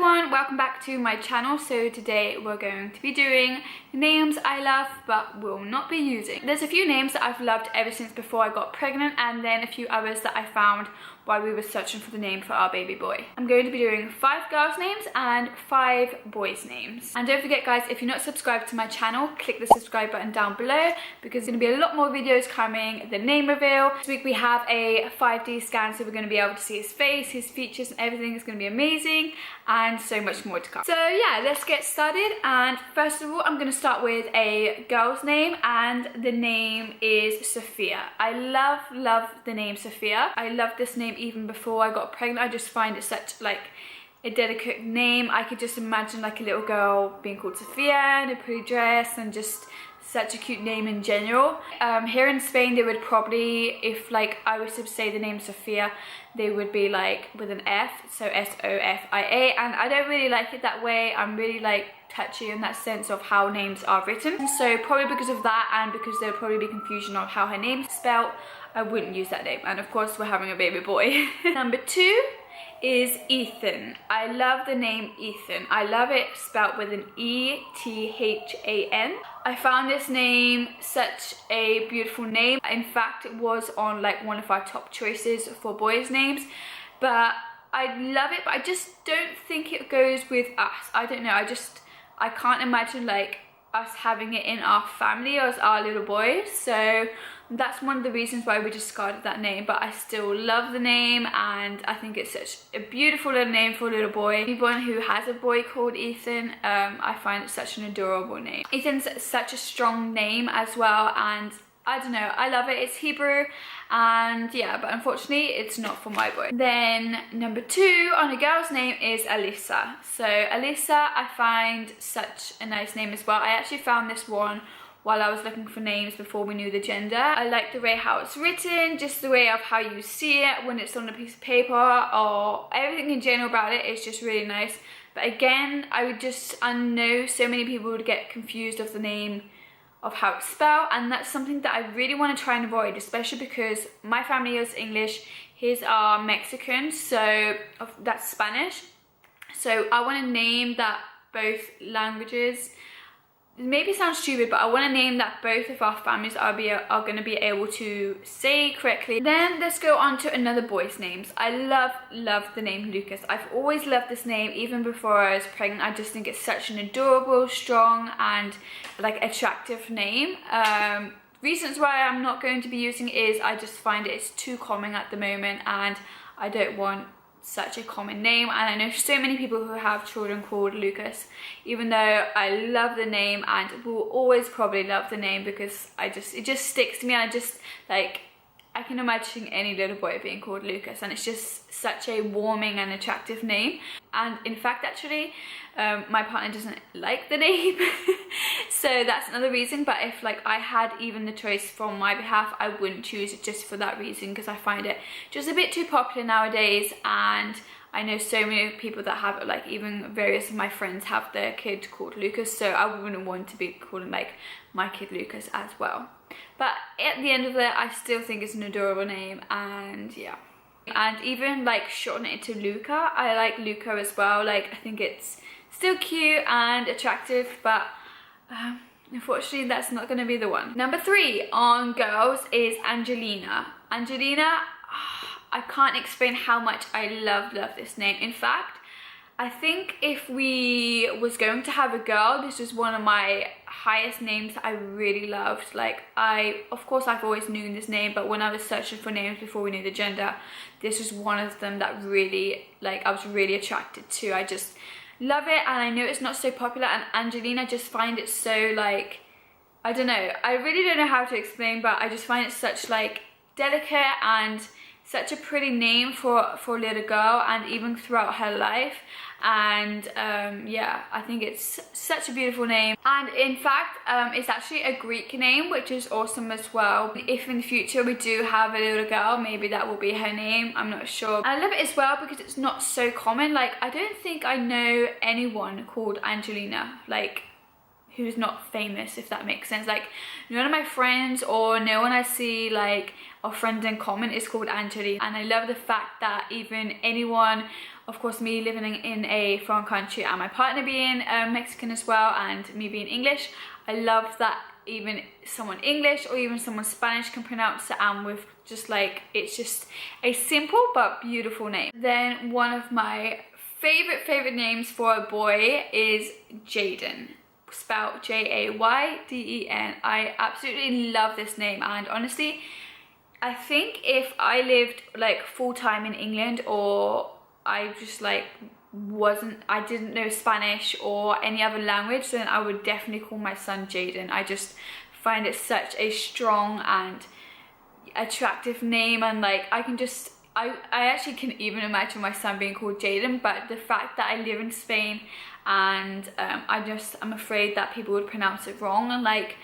everyone, welcome back to my channel. So today we're going to be doing names I love but will not be using. There's a few names that I've loved ever since before I got pregnant, and then a few others that I found while we were searching for the name for our baby boy. I'm going to be doing 5 girls names and 5 boys names. And don't forget guys, if you're not subscribed to my channel, click the subscribe button down below because there's going to be a lot more videos coming. The name reveal. This week we have a 5D scan, so we're going to be able to see his face, his features and everything is going to be amazing, and so much more to come. So yeah, let's get started. And first of all, I'm going to start with a girl's name, and the name is Sophia. I love the name Sophia. I love this name even before I got pregnant. I just find it such like a delicate name. I could just imagine like a little girl being called Sophia in a pretty dress, and just such a cute name in general. Here in Spain they would probably, if like I was to say the name Sophia, they would be like with an F, so S-O-F-I-A, and I don't really like it that way. I'm really like touchy in that sense of how names are written, so probably because of that and because there would probably be confusion of how her name's spelled, I wouldn't use that name. And of course we're having a baby boy. Number 2 is Ethan. I love the name Ethan. I love it spelled with an E-T-H-A-N. I found this name such a beautiful name. In fact, it was on like one of our top choices for boys names, but I love it, but I just don't think it goes with us. I don't know, I can't imagine like us having it in our family as our little boys, so that's one of the reasons why we discarded that name. But I still love the name, and I think it's such a beautiful little name for a little boy. Anyone who has a boy called Ethan, I find it such an adorable name. Ethan's such a strong name as well, and I don't know, I love it. It's Hebrew, and yeah, but unfortunately it's not for my boy. Then number 2 on a girl's name is Alyssa. So Alyssa, I find such a nice name as well. I actually found this one while I was looking for names before we knew the gender. I like the way how it's written, just the way of how you see it when it's on a piece of paper, or everything in general about it is just really nice. But again, I know so many people would get confused of the name, of how it's spelled, and that's something that I really want to try and avoid, especially because my family is English, his are Mexican, so that's Spanish. So I want to name that both languages. Maybe it sounds stupid, but I want to name that both of our families are going to be able to say correctly. Then let's go on to another boy's names. I love the name Lucas. I've always loved this name even before I was pregnant. I just think it's such an adorable, strong and like attractive name. Reasons why I'm not going to be using it is I just find it's too common at the moment, and I don't want such a common name. And I know so many people who have children called Lucas, even though I love the name and will always probably love the name because it just sticks to me. I just like, I can imagine any little boy being called Lucas, and it's just such a warming and attractive name. And in fact, actually, my partner doesn't like the name, so that's another reason. But if like I had even the choice from my behalf, I wouldn't choose it just for that reason, because I find it just a bit too popular nowadays. And I know so many people that have it, like even various of my friends have their kid called Lucas, so I wouldn't want to be calling like my kid Lucas as well. But at the end of it, I still think it's an adorable name, and yeah. And even like shorten it to Luca, I like Luca as well. Like I think it's still cute and attractive, but unfortunately that's not going to be the one. Number 3 on girls is Angelina. Angelina, I can't explain how much I love this name. In fact, I think if we was going to have a girl, this was one of my highest names that I really loved. Like of course I've always known this name, but when I was searching for names before we knew the gender, this was one of them that really, like, I was really attracted to. I just love it, and I know it's not so popular, and Angelina, I just find it so like, I don't know, I really don't know how to explain, but I just find it such like delicate and such a pretty name for a little girl, and even throughout her life. And yeah, I think it's such a beautiful name. And in fact, it's actually a Greek name, which is awesome as well. If in the future we do have a little girl, maybe that will be her name, I'm not sure. And I love it as well because it's not so common. Like I don't think I know anyone called Angelina, like who's not famous, if that makes sense. Like none of my friends or no one I see like our friends in common is called Anjali. And I love the fact that even anyone, of course me living in a foreign country and my partner being Mexican as well and me being English, I love that even someone English or even someone Spanish can pronounce it, and with just like, it's just a simple but beautiful name. Then one of my favorite names for a boy is Jayden, spelled Jayden. I absolutely love this name, and honestly I think if I lived like full-time in England, or I just like I didn't know Spanish or any other language, then I would definitely call my son Jayden. I just find it such a strong and attractive name, and like I actually can even imagine my son being called Jayden. But the fact that I live in Spain and I'm afraid that people would pronounce it wrong, and like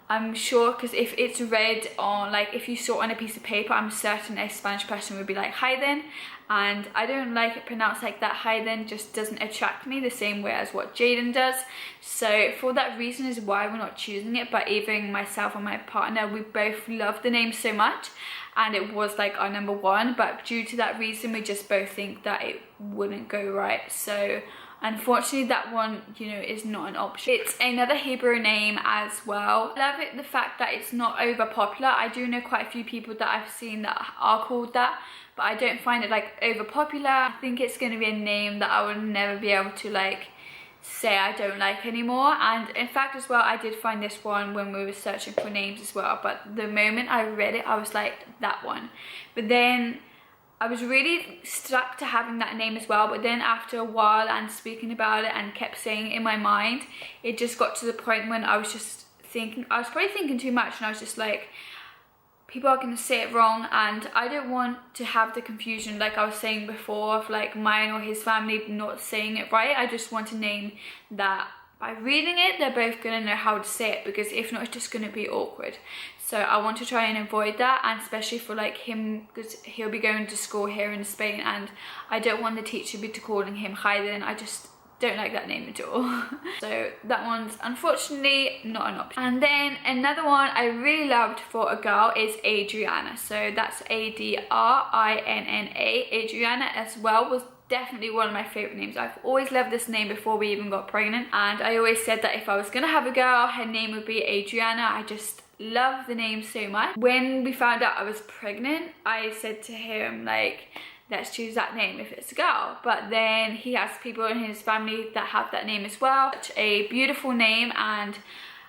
I'm sure, because if it's read on, like if you saw it on a piece of paper, I'm certain a Spanish person would be like Hayden, and I don't like it pronounced like that. Hayden just doesn't attract me the same way as what Jayden does. So for that reason is why we're not choosing it. But even myself and my partner, we both love the name so much, and it was like our number one, but due to that reason we just both think that it wouldn't go right. So unfortunately that one, you know, is not an option. It's another Hebrew name as well. I love it, the fact that it's not over popular. I do know quite a few people that I've seen that are called that, but I don't find it like over popular. I think it's going to be a name that I would never be able to like say I don't like anymore. And in fact as well, I did find this one when we were searching for names as well, but the moment I read it I was like, that one. But then I was really stuck to having that name as well, but then after a while and speaking about it and kept saying it in my mind, it just got to the point when I was just thinking, I was probably thinking too much, and I was just like, people are going to say it wrong, and I don't want to have the confusion like I was saying before of like mine or his family not saying it right. I just want a name that by reading it they're both going to know how to say it, because if not it's just going to be awkward. So I want to try and avoid that, and especially for like him, because he'll be going to school here in Spain, and I don't want the teacher to be calling him Hayden. I just don't like that name at all. So that one's unfortunately not an option. And then another one I really loved for a girl is Adriana. So that's Adrinna. Adriana as well was definitely one of my favorite names. I've always loved this name before we even got pregnant, and I always said that if I was gonna have a girl, her name would be Adriana. I just love the name so much. When we found out I was pregnant, I said to him like, let's choose that name if it's a girl. But then he has people in his family that have that name as well. Such a beautiful name, and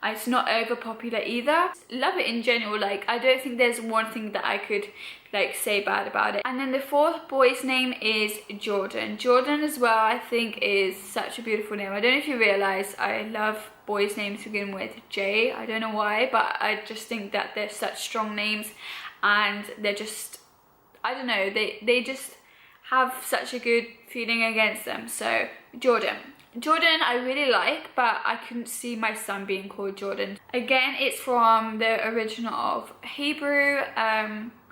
it's not over popular either. Love it in general. Like I don't think there's one thing that I could like say bad about it. And then the fourth boy's name is Jordan. Jordan as well I think is such a beautiful name. I don't know if you realize I love boys' names to begin with J. I don't know why, but I just think that they're such strong names, and they're just, I don't know, they just have such a good feeling against them. So Jordan I really like, but I couldn't see my son being called Jordan. Again, it's from the original of Hebrew.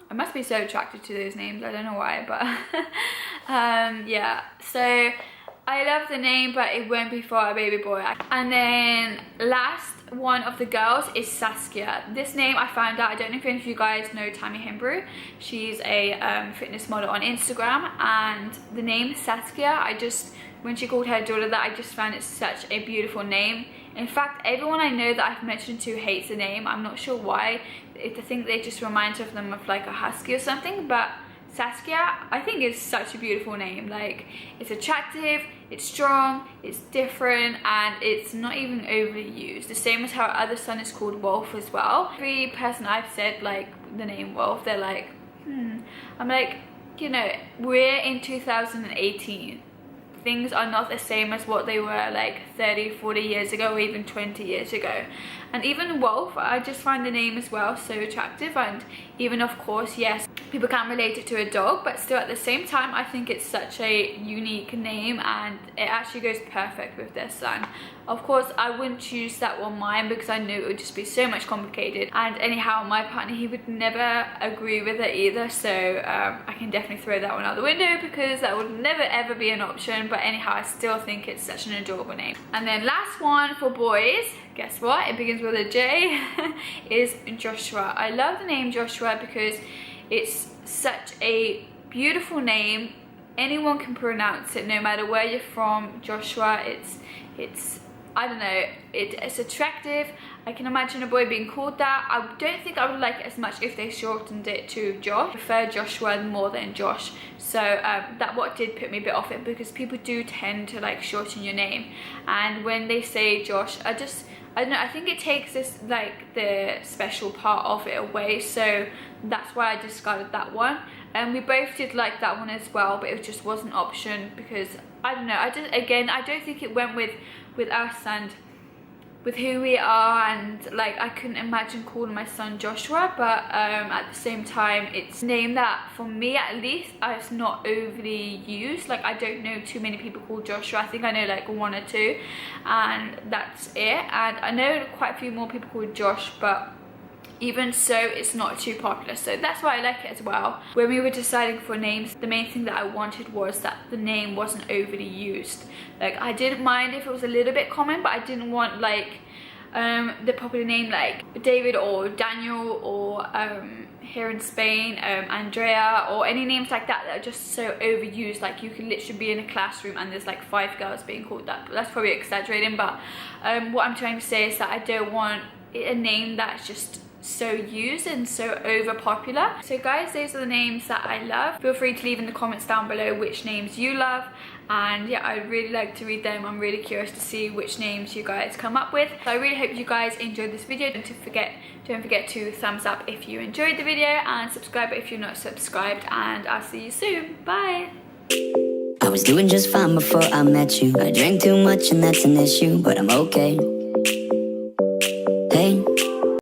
I must be so attracted to those names, I don't know why, but yeah, so I love the name, but it won't be for a baby boy. And then last one of the girls is Saskia. This name I found out, I don't know if any of you guys know Tammy Hembrew. She's a fitness model on Instagram, and the name Saskia, when she called her daughter that, I just found it such a beautiful name. In fact, everyone I know that I've mentioned to hates the name. I'm not sure why. I think they just remind them of like a husky or something, but Saskia I think is such a beautiful name. Like it's attractive, it's strong, it's different, and it's not even overly used. The same as how our other son is called Wolf as well. Every person I've said like the name Wolf, they're like, I'm like, you know, we're in 2018. Things are not the same as what they were like 30, 40 years ago, or even 20 years ago. And even Wolf, I just find the name as well so attractive. And even of course, yes, people can't relate it to a dog, but still at the same time I think it's such a unique name and it actually goes perfect with their son. Of course I wouldn't choose that one mine because I knew it would just be so much complicated, and anyhow my partner, he would never agree with it either, so I can definitely throw that one out the window because that would never ever be an option. But anyhow, I still think it's such an adorable name. And then last one for boys, guess what, it begins with a J, is Joshua. I love the name Joshua because it's such a beautiful name. Anyone can pronounce it no matter where you're from. Joshua, it's I don't know, it's attractive. I can imagine a boy being called that. I don't think I would like it as much if they shortened it to Josh. I prefer Joshua more than Josh. So that what did put me a bit off it, because people do tend to like shorten your name, and when they say Josh, I don't know, I think it takes this like the special part of it away, so that's why I discarded that one. And we both did like that one as well, but it just wasn't an option because I don't know, I don't think it went with us and with who we are, and like I couldn't imagine calling my son Joshua, but at the same time it's a name that for me at least it's not overly used. Like I don't know too many people called Joshua. I think I know like one or two and that's it, and I know quite a few more people called Josh, but even so it's not too popular, so that's why I like it as well. When we were deciding for names, the main thing that I wanted was that the name wasn't overly used. Like I didn't mind if it was a little bit common, but I didn't want like the popular name like David or Daniel or here in Spain Andrea, or any names like that are just so overused. Like you can literally be in a classroom and there's like 5 girls being called that. But that's probably exaggerating, but what I'm trying to say is that I don't want a name that's just so used and so over popular. So guys, those are the names that I love. Feel free to leave in the comments down below which names you love, and yeah, I'd really like to read them. I'm really curious to see which names you guys come up with. So I really hope you guys enjoyed this video. Don't forget to thumbs up if you enjoyed the video, and subscribe if you're not subscribed, and I'll see you soon. Bye. I was doing just fine before I met you. I drink too much and that's an issue, but I'm okay.